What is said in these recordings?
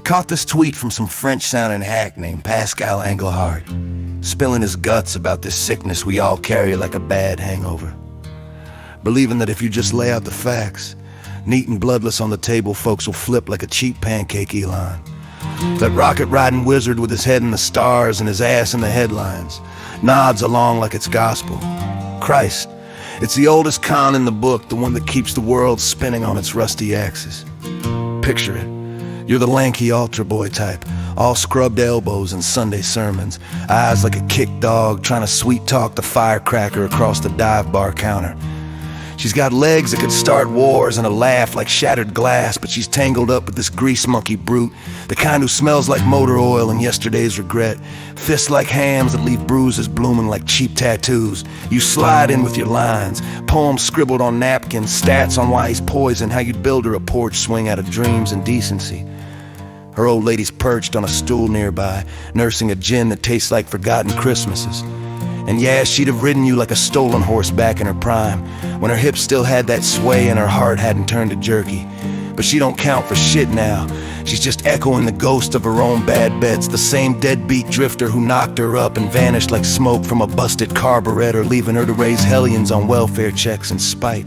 I caught this tweet from some French-sounding hack named Pascal Anglehart, spilling his guts about this sickness we all carry like a bad hangover. Believing that if you just lay out the facts, neat and bloodless on the table, folks will flip like a cheap pancake, Elon. That rocket-riding wizard with his head in the stars and his ass in the headlines nods along like it's gospel. Christ, it's the oldest con in the book, the one that keeps the world spinning on its rusty axis. Picture it. You're the lanky altar boy type, all scrubbed elbows and Sunday sermons, eyes like a kicked dog trying to sweet-talk the firecracker across the dive bar counter. She's got legs that could start wars and a laugh like shattered glass, but she's tangled up with this grease monkey brute, the kind who smells like motor oil and yesterday's regret, fists like hams that leave bruises blooming like cheap tattoos. You slide in with your lines, poems scribbled on napkins, stats on why he's poison, how you'd build her a porch swing out of dreams and decency. Her old lady's perched on a stool nearby, nursing a gin that tastes like forgotten Christmases. And yeah, she'd have ridden you like a stolen horse back in her prime, when her hips still had that sway and her heart hadn't turned to jerky. But she don't count for shit now. She's just echoing the ghost of her own bad bets, the same deadbeat drifter who knocked her up and vanished like smoke from a busted carburetor, leaving her to raise hellions on welfare checks and spite.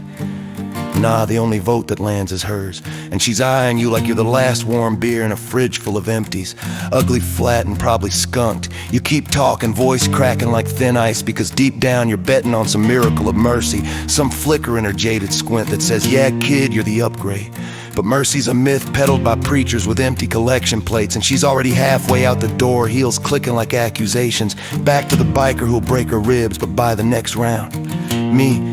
Nah, the only vote that lands is hers, and she's eyeing you like you're the last warm beer in a fridge full of empties. Ugly, flat, and probably skunked. You keep talking, voice cracking like thin ice, because deep down you're betting on some miracle of mercy, some flicker in her jaded squint that says, yeah, kid, you're the upgrade. But mercy's a myth peddled by preachers with empty collection plates, and she's already halfway out the door, heels clicking like accusations, back to the biker who'll break her ribs but buy the next round. Me,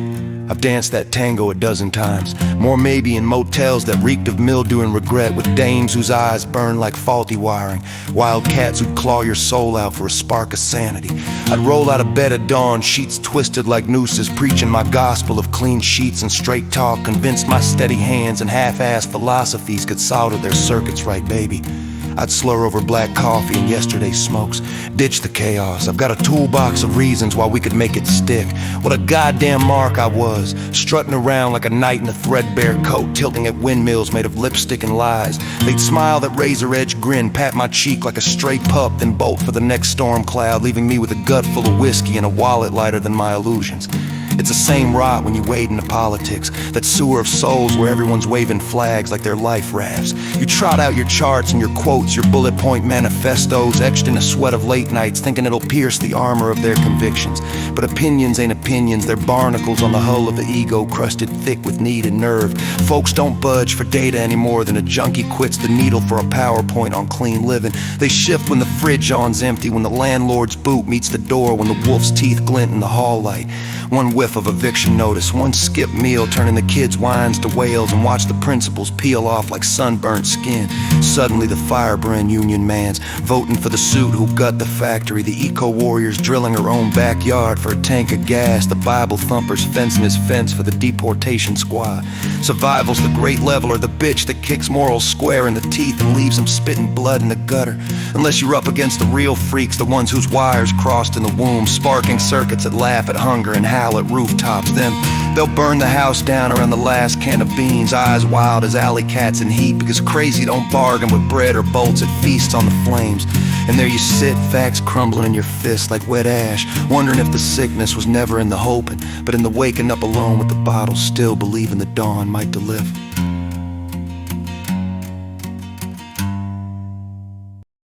I've danced that tango a dozen times, more maybe in motels that reeked of mildew and regret, with dames whose eyes burn like faulty wiring, wild cats who'd claw your soul out for a spark of sanity. I'd roll out of bed at dawn, sheets twisted like nooses, preaching my gospel of clean sheets and straight talk, convinced my steady hands and half-assed philosophies could solder their circuits right, baby. I'd slur over black coffee and yesterday's smokes, ditch the chaos. I've got a toolbox of reasons why we could make it stick. What a goddamn mark I was, strutting around like a knight in a threadbare coat, tilting at windmills made of lipstick and lies. They'd smile that razor-edge grin, pat my cheek like a stray pup, then bolt for the next storm cloud, leaving me with a gut full of whiskey and a wallet lighter than my illusions. It's the same rot when you wade into politics, that sewer of souls where everyone's waving flags like they're life rafts. You trot out your charts and your quotes, your bullet point manifestos, etched in a sweat of late nights, thinking it'll pierce the armor of their convictions. But opinions ain't opinions, they're barnacles on the hull of the ego, crusted thick with need and nerve. Folks don't budge for data any more than a junkie quits the needle for a PowerPoint on clean living. They shift when the fridge on's empty, when the landlord's boot meets the door, when the wolf's teeth glint in the hall light. One whiff of eviction notice, one skipped meal, turning the kids' whines to wails, and watch the principals peel off like sunburnt skin. Suddenly the firebrand union man's voting for the suit who gut the factory, the eco-warrior's drilling her own backyard for a tank of gas, the bible-thumper's fencing his fence for the deportation squad. Survival's the great leveler, the bitch that kicks morals square in the teeth and leaves them spitting blood in the gutter. Unless you're up against the real freaks, the ones whose wires crossed in the womb, sparking circuits that laugh at hunger and howl at rooftops. Then they'll burn the house down around the last can of beans, eyes wild as alley cats in heat, because crazy don't bargain with bread or bolts, it feasts on the flames. And there you sit, facts crumbling in your fists like wet ash, wondering if the sickness was never in the hoping, but in the waking up alone with the bottle, still believing the dawn might deliver.